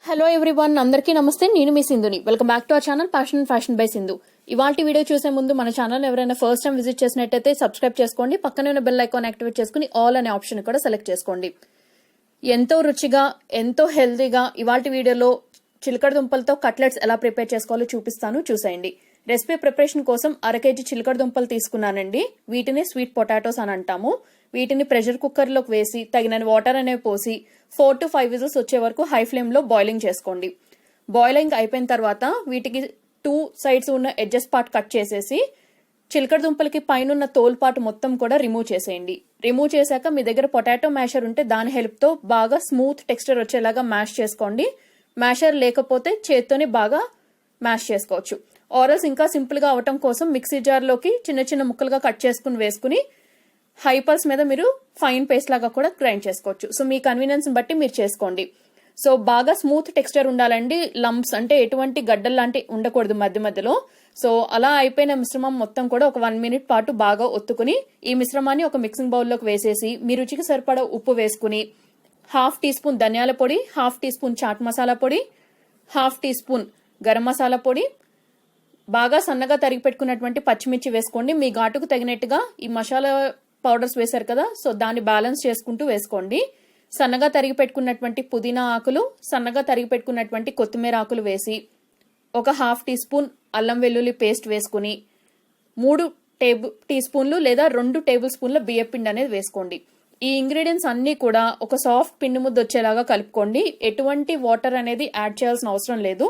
Hello everyone, అందరికీ నమస్తే. నేను మీ సింధుని. Welcome back to our channel passion and fashion by Sindhu. ఇవాల్టి వీడియో చూసే ముందు మన ఛానల్ ఎవరైనా ఫస్ట్ టైం విజిట్ చేసినట్టయితే సబ్స్క్రైబ్ చేసుకోండి. పక్కనే ఉన్న బెల్ ఐకాన్ యాక్టివేట్ చేసుకుని ఆల్ అనే ఆప్షన్ కూడా సెలెక్ట్ చేసుకోండి. ఎంతో రుచిగా, ఎంతో హెల్తీగా ఇవాల్టి వీడియోలో చిలకడ దుంపలతో కట్లెట్స్ ఎలా ప్రిపేర్ చేసుకోవాలో చూపిస్తాను, చూసేయండి. రెసిపీ ప్రిపరేషన్ కోసం 1/2 kg చిలకడ దుంపలు తీసుకున్నానండి. వీటిని స్వీట్ పొటాటోస్ అని అంటాము. వీటిని ప్రెషర్ కుక్కర్ లోకి వేసి తగిన వాటర్ అనేవి పోసి 4 to 5 విజిల్స్ వచ్చే వరకు హై ఫ్లేమ్ లో బాయిలింగ్ చేసుకోండి. బాయిలింగ్ అయిపోయిన తర్వాత వీటికి 2 సైడ్స్ ఉన్న ఎడ్జెస్ పార్ట్ కట్ చేసేసి చిలకడ దుంపలకి పైన తోల్ పార్ట్ మొత్తం కూడా రిమూవ్ చేసేయండి. రిమూవ్ చేశాక మీ దగ్గర పొటాటో మ్యాషర్ ఉంటే దాని హెల్ప్ తో బాగా స్మూత్ టెక్స్చర్ వచ్చేలాగా మ్యాష్ చేసుకోండి. మ్యాషర్ లేకపోతే చేత్తోనే బాగా మ్యాష్ చేసుకోవచ్చు. ఆరల్స్ ఇంకా సింపుల్ గా అవటం కోసం మిక్సీ జార్ లోకి చిన్న చిన్న ముక్కలుగా కట్ చేసుకుని వేసుకుని హై పల్స్ మీద మీరు ఫైన్ పేస్ట్ లాగా కూడా గ్రైండ్ చేసుకోవచ్చు. సో మీ కన్వీనియన్స్ బట్టి మీరు చేసుకోండి. సో బాగా స్మూత్ టెక్స్చర్ ఉండాలండి. లంప్స్ అంటే ఎటువంటి గడ్డలు లాంటి ఉండకూడదు మధ్య మధ్యలో. సో అలా అయిపోయిన మిశ్రమం మొత్తం కూడా ఒక 1 minute పాటు బాగా ఒత్తుకుని ఈ మిశ్రమాన్ని ఒక మిక్సింగ్ బౌల్లోకి వేసేసి మీ రుచికి సరిపడా ఉప్పు వేసుకుని 1/2 teaspoon ధనియాల పొడి, 1/2 teaspoon చాట్ మసాలా పొడి, 1/2 teaspoon గరం మసాలా పొడి, బాగా సన్నగా తరిగి పెట్టుకున్నటువంటి పచ్చిమిర్చి వేసుకోండి. మీ ఘాటుకు తగినట్టుగా ఈ మసాలా పౌడర్స్ వేశారు కదా, సో దాన్ని బ్యాలెన్స్ చేసుకుంటూ వేసుకోండి. సన్నగా తరిగి పెట్టుకున్నటువంటి పుదీనా ఆకులు, సన్నగా తరిగి పెట్టుకున్నటువంటి కొత్తిమీర ఆకులు వేసి ఒక 1/2 teaspoon అల్లం వెల్లుల్లి పేస్ట్ వేసుకుని 3 టీ స్పూన్లు లేదా 2 టేబుల్ స్పూన్ల బియ్యం పిండి అనేది వేసుకోండి. ఈ ఇంగ్రీడియంట్స్ అన్ని కూడా ఒక సాఫ్ట్ పిండి ముద్ద వచ్చేలాగా కలుపుకోండి. ఎటువంటి వాటర్ అనేది యాడ్ చేయాల్సిన అవసరం లేదు.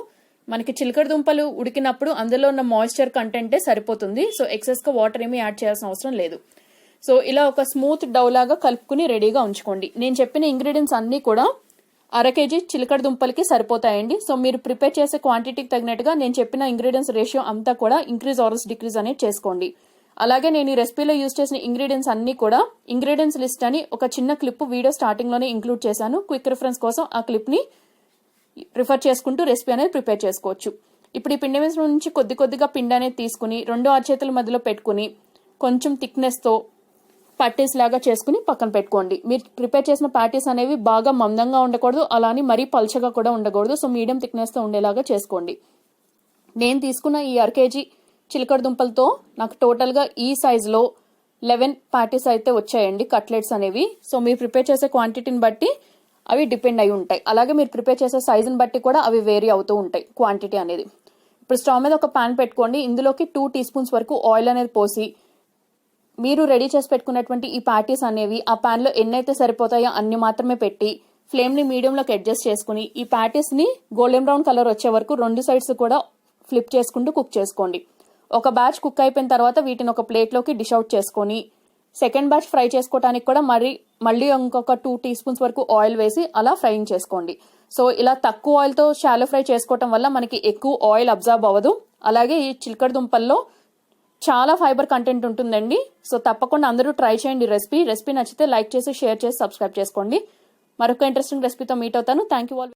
మనకి చిలకడ దుంపలు ఉడికినప్పుడు అందులో ఉన్న మాయిశ్చర్ కంటెంటే సరిపోతుంది. సో ఎక్సెస్ గా వాటర్ ఏమీ యాడ్ చేయాల్సిన అవసరం లేదు. సో ఇలా ఒక స్మూత్ డౌ లాగా కలుపుకుని రెడీగా ఉంచుకోండి. నేను చెప్పిన ఇంగ్రీడియంట్స్ అన్ని కూడా 1/2 kg చిలకడ దుంపలకి సరిపోతాయండి. సో మీరు ప్రిపేర్ చేసే క్వాంటిటీకి తగినట్టుగా నేను చెప్పిన ఇంగ్రీడియంట్స్ రేషియో అంతా కూడా ఇంక్రీజ్ ఆర్ డిక్రీజ్ అనేది చేసుకోండి. అలాగే నేను ఈ రెసిపీలో యూజ్ చేసిన ఇంగ్రీడియంట్స్ అన్ని కూడా ఇంగ్రీడియంట్స్ లిస్ట్ అని ఒక చిన్న క్లిప్ వీడియో స్టార్టింగ్ లోనే ఇంక్లూడ్ చేశాను. క్విక్ రిఫరెన్స్ కోసం ఆ క్లిప్ ని రిఫర్ చేసుకుంటూ రెసిపీ అనేది ప్రిపేర్ చేసుకోవచ్చు. ఇప్పుడు ఈ పిండి మిశ్రమం నుంచి కొద్దిగా పిండి అనేది తీసుకుని 2 అరచేతుల మధ్యలో పెట్టుకుని కొంచెం థిక్నెస్ తో ప్యాటీస్ లాగా చేసుకుని పక్కన పెట్టుకోండి. మీరు ప్రిపేర్ చేసిన ప్యాటీస్ అనేవి బాగా మందంగా ఉండకూడదు, అలానే మరీ పల్చగా కూడా ఉండకూడదు. సో మీడియం థిక్నెస్ తో ఉండేలాగా చేసుకోండి. నేను తీసుకున్న ఈ 1/2 kg చిలకడ దుంపలతో నాకు టోటల్ గా ఈ సైజ్ లో 11 ప్యాటీస్ అయితే వచ్చాయండి కట్లెట్స్ అనేవి. సో మీరు ప్రిపేర్ చేసే క్వాంటిటీని బట్టి అవి డిపెండ్ అయి ఉంటాయి. అలాగే మీరు ప్రిపేర్ చేసే సైజుని బట్టి కూడా అవి వేరీ అవుతూ ఉంటాయి క్వాంటిటీ అనేది. ఇప్పుడు స్టవ్ మీద ఒక పాన్ పెట్టుకోండి. ఇందులోకి 2 teaspoons వరకు ఆయిల్ అనేది పోసి మీరు రెడీ చేసి పెట్టుకున్నటువంటి ఈ ప్యాటీస్ అనేవి ఆ పాన్ లో ఎన్నైతే సరిపోతాయో అన్ని మాత్రమే పెట్టి ఫ్లేమ్ ని మీడియంలోకి అడ్జస్ట్ చేసుకుని ఈ ప్యాటీస్ ని గోల్డెన్ బ్రౌన్ కలర్ వచ్చే వరకు 2 sides కూడా ఫ్లిప్ చేసుకుంటూ కుక్ చేసుకోండి. ఒక బ్యాచ్ కుక్ అయిపోయిన తర్వాత వీటిని ఒక ప్లేట్ లోకి డిష్ అవుట్ చేసుకుని సెకండ్ బ్యాచ్ ఫ్రై చేసుకోవడానికి కూడా మళ్ళీ ఇంకొక 2 teaspoons వరకు ఆయిల్ వేసి అలా ఫ్రైయింగ్ చేసుకోండి. సో ఇలా తక్కువ ఆయిల్ తో షాలో ఫ్రై చేసుకోవటం వల్ల మనకి ఎక్కువ ఆయిల్ అబ్జర్వ్ అవ్వదు. అలాగే ఈ చిలకడ దుంపల్లో చాలా ఫైబర్ కంటెంట్ ఉంటుందండి. సో తప్పకుండా అందరూ ట్రై చేయండి. రెసిపీ నచ్చితే లైక్ చేసి, షేర్ చేసి, సబ్స్క్రైబ్ చేసుకోండి. మరొక ఇంట్రెస్టింగ్ రెసిపీతో మీట్ అవుతాను. Thank you all.